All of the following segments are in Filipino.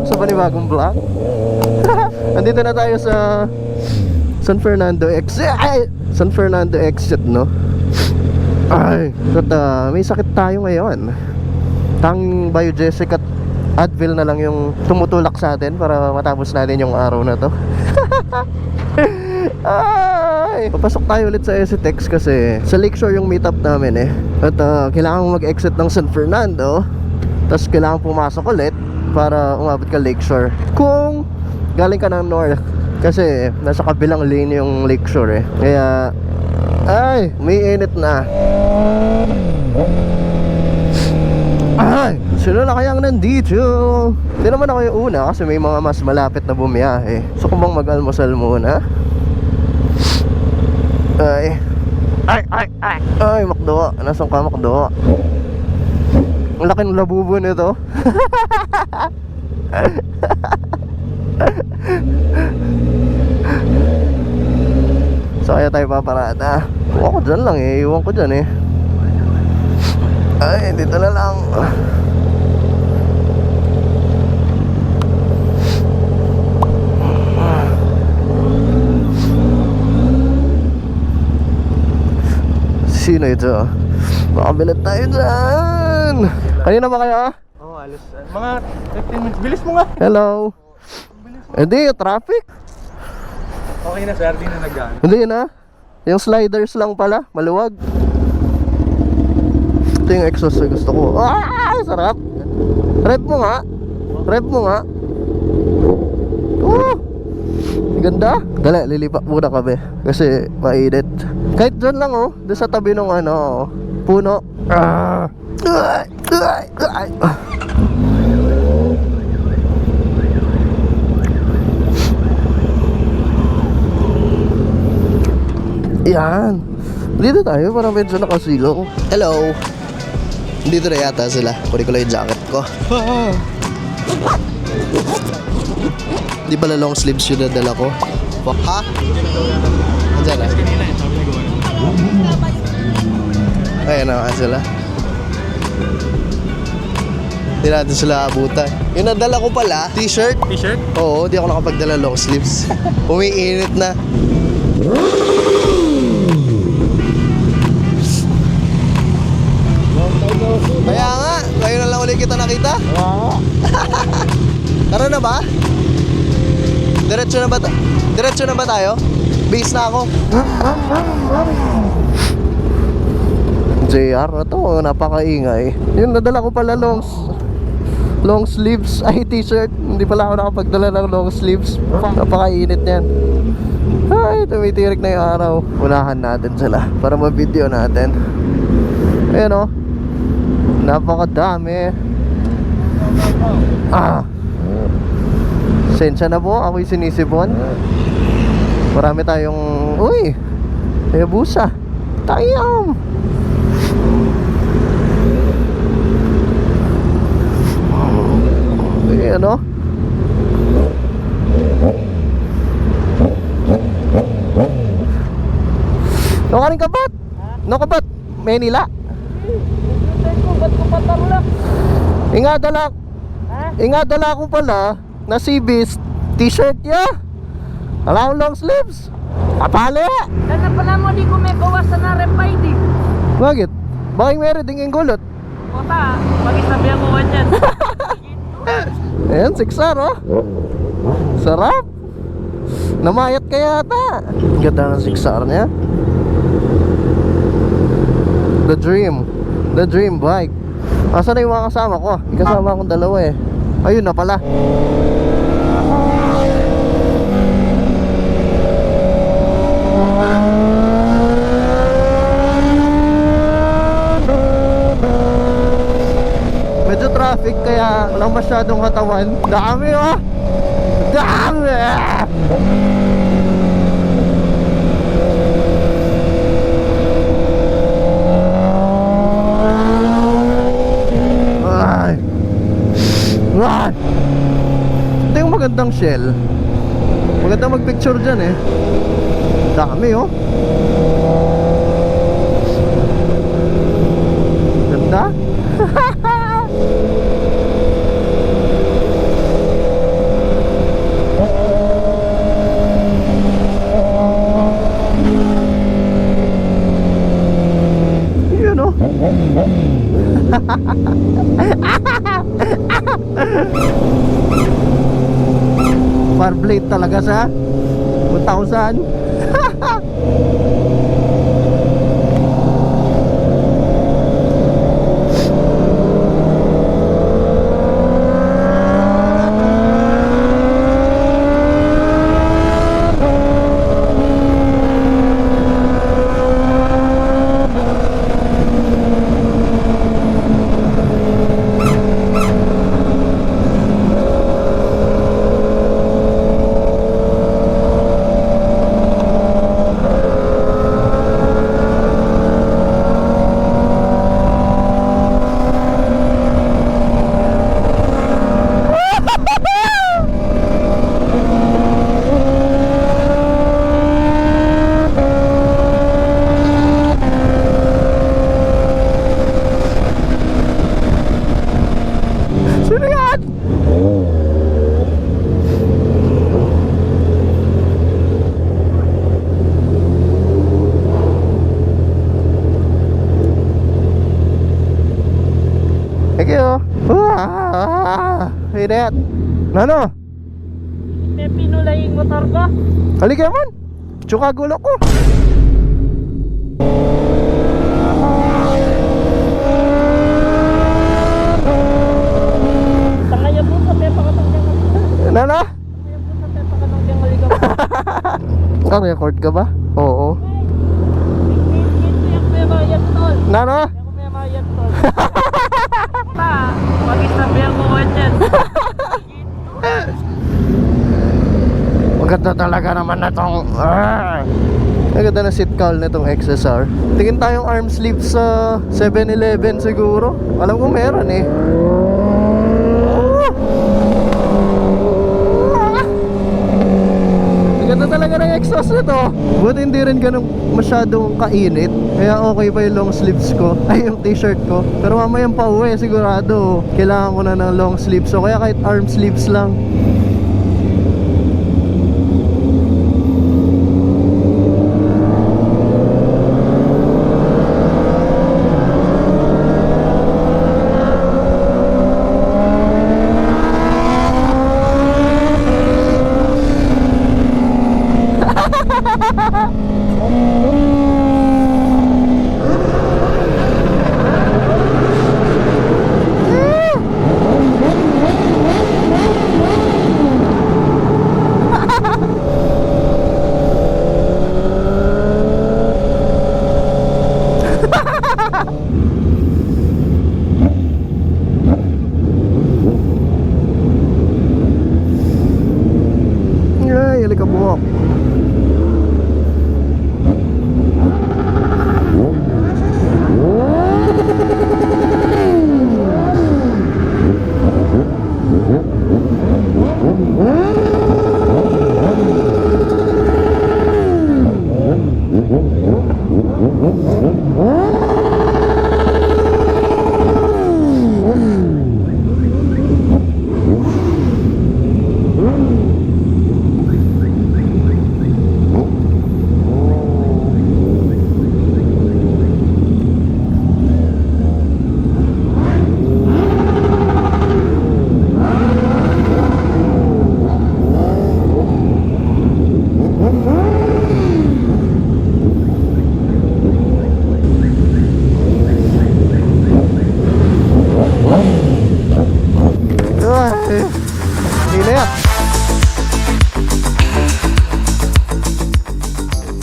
sa panibagong vlog. Andito na tayo sa San Fernando exit. San Fernando exit, no? Ay, at may sakit tayo ngayon. Tanging Biogesic at Advil na lang yung tumutulak sa atin para matapos natin yung araw na to. Ay, papasok tayo ulit sa SCTEX kasi sa Lakeshore yung meetup namin eh. At kailangan mag-exit ng San Fernando, tapos kailangan pumasok ulit para umabot ka Lakeshore kung galing ka ng north, kasi nasa kabilang lane yung Lakeshore eh. Kaya ay, may init na. Ay, sino na kayang nandito? Hindi naman ako yung una kasi may mga mas malapit na bumiyahe. So kung bang mag-almusal muna. Ay, McDo. Nasaan ka, McDo? Ang laki ng labubo nito. So kaya tayo paparada. Kung ako dyan lang eh, iwan ko dyan eh. Ay, dito na lang. Sino ito? Makabilat tayo dyan. Kanina ba kayo? Oo, alas. Mga 15 minutes. Bilis mo nga. Hello. Hindi, traffic. Okay na, sir. Di na nag-ano. Hindi na. Yung sliders lang pala, maluwag. Ito yung exhaust na gusto ko. Ah, sarap. Rev mo nga. Rev mo nga. Oh, ganda. Dali, lilipat muna kami kasi mainit. Kahit dyan lang oh, doon sa tabi ng ano, puno. Ah. Yan. Dito tayo para medyo nakasilong. Hello. Dito na yata sila. Kunin ko lang yung jacket ko. Di pala long sleeves yun na dala ko. Ha? Andiyan na. Ayan na sila. Hindi natin sila abutan. Yung nadala ko pala, t-shirt. T-shirt? Oo, di ako nakapagdala long sleeves. Umiinit na. Kaya nga, ngayon na lang ulit kita nakita. Tara na ba? Diretso na ba tayo? Base na ako. JR na to, napakaingay. Yung nadala ko pala long sleeves, ay t-shirt. Hindi pala ako nakapagdala ng long sleeves. Napakainit yan. Ay, tumitirik na yung araw. Unahan natin sila para ma-video natin. Ayan o, napakadami. Sensya na po, ako'y sinisipon. Marami tayong, uy, busa. Tayam. Ayan o. No karing kabat? No kabat? Manila? Ingadala ko pala na CB's t-shirt ya. Wala akong long sleeves. Kapali. Kana pala mo di ko may bawasan na repay di. Bakit? Bakit meron ding gulot? Kota, pag-isabi ako kanyan. Ayan, 6R oh. Sarap. Namayat ka yata. Ganda ng 6R niya. The dream bike. Asa na yung mga kasama ko? Kasama akong dalawa eh. Ayun na pala. Medyo traffic kaya walang masyadong katawan. Dami oh. Dami. Ito yung magandang shell. Magandang magpicture dyan eh. Dami oh. Ganda. Far blade talaga sa 1,000. Sino yan? Thank you. Hey, Dad. Ano? May pinulay yung motor ko. Halika man. Tsuka gulo ko. Tangaya po sa pepa ka ng diyang Nana? Tangaya po sa pepa ka ng diyang aligaw. Record ka ba? Oo. Hindi ako may mayat tol. Nana? Hindi ako may mayat tol. Pa, pag-isabihan mo yan. Maganda talaga naman na tong Maganda na seat cowl na tong XSR. Tingin tayong arm sleeve sa 7-Eleven siguro. Alam ko meron eh. Maganda talaga ng exhaust nito. Buti hindi rin ganun masyadong kainit. Kaya okay pa yung long sleeves ko. Ay, yung t-shirt ko. Pero mamayang pa uwi sigurado kailangan ko na ng long sleeves. So kaya kahit arm sleeves lang. Ay, alikabok.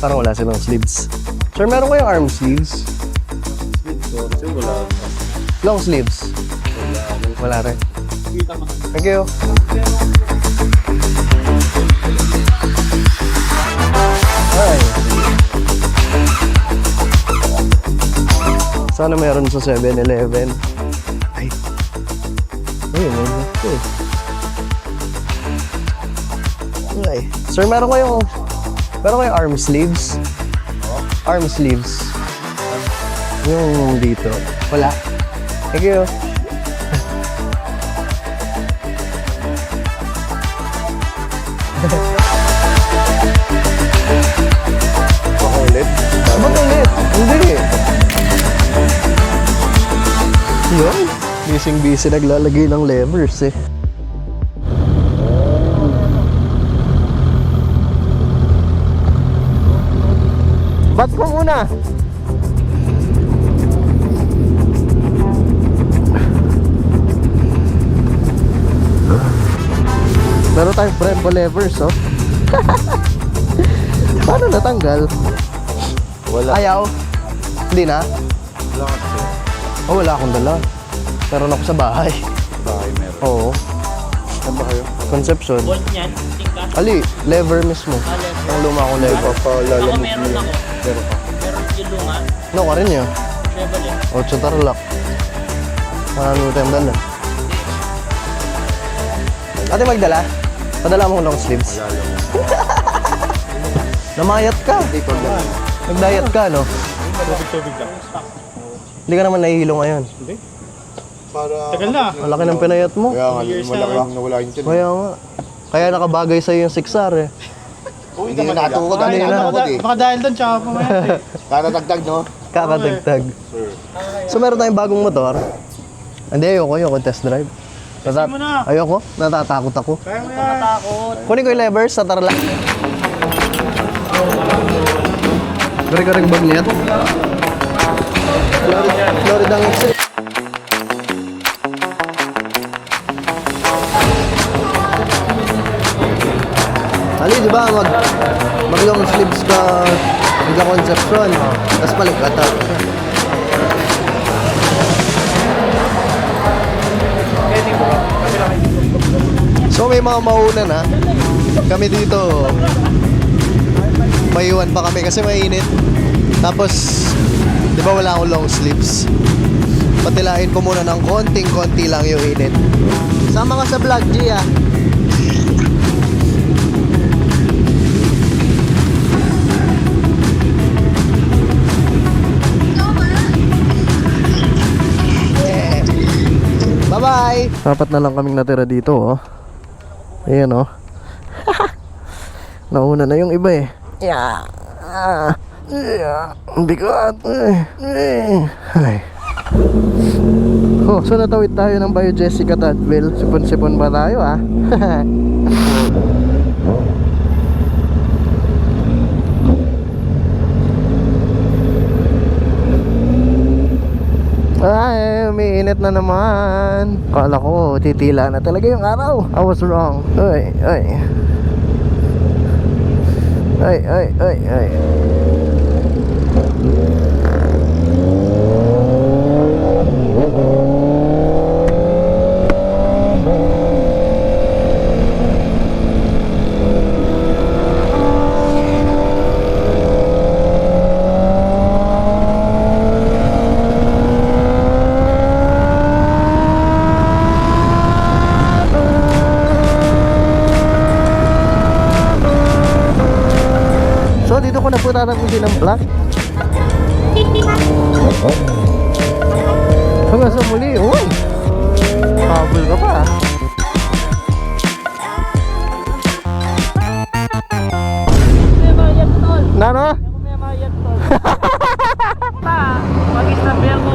Parang wala silang sleeves. Sir, meron kayong arm sleeves? Long sleeves? Wala rin. Thank you. Ay. Sana meron sa 7-Eleven. Ay. Ay, meron ito eh. Okay. Sir, meron kayong arm sleeves? Arm sleeves. Yung dito. Wala. Thank you. Baka ulit? Ba't ulit? Hindi. busy naglalagay ng levers eh. Bat ko muna. Meron tayong Brembo levers, oh. Paano natanggal? Wala. Ayaw. Hindi na? Wala kasi. Oh, wala akong dala. Meron ako sa bahay. Bahay meron. Oo. Saan ba kayo? Conception. Bolt niyan, tingka. Ali, lever mismo. Lever. Ang luma kong lever. Ako Papalalamog meron ako. Meron ka. Meron yung lunga. No, ka rin yun. Chevrolet. 8 tarlac. Ano tayong dala? Ate, magdala? Padala mo long sleeves. Namayat ka. Dito lang. Nag-diet ka, no? Tubig lang. Hindi ka naman nahihilo ngayon. Hindi. Para... Tagal na. Ang laki ng pinayat mo. Kaya nga, nawala yung tiyan. Kaya nga. Kaya nakabagay sa'yo yung 6R eh. Hindi na natukod. Ano Hindi yung na. natukod eh. Baka dahil doon, tsaka pumayat eh. Kakatagtag, no? Kakatagtag. So meron tayong bagong motor. Hindi, ayoko test drive. mo na. Ayoko, natatakot ako. Kaya mo yan. Matakot. Kunin ko yung levers sa tarlac. Garing-garing bag niya. Florida ng exit. Ali, di ba, mag long sleeves ka magka-conception, tapos paligkata. So may mga mauna na. Kami dito, maiwan pa kami kasi mainit. Tapos, di ba wala akong long sleeves? Patilain ko muna ng konting-konti lang yung init. Sama ka sa vlog, G ah. Yeah. Bye-bye! Apat na lang kaming natira dito, oh. Ayan, oh. Nauna na yung iba, eh. Yeah. Yeah. Ang bigat. Ay. Oh, so natawid tayo ng Bayo Jessica Tadville. Sipon-sipon ba tayo, ah? Ay, umiinit na naman. Kala ko, titila na talaga yung araw. I was wrong. Ay, ay. Ay, ay, ay, ay. So dito ko na po tatapusin ang vlog. Hanggang sa muli. Uy! Habol ka pa. May mayat tol. Nano? Ako may mayat tol. Pa, pag-isabel ko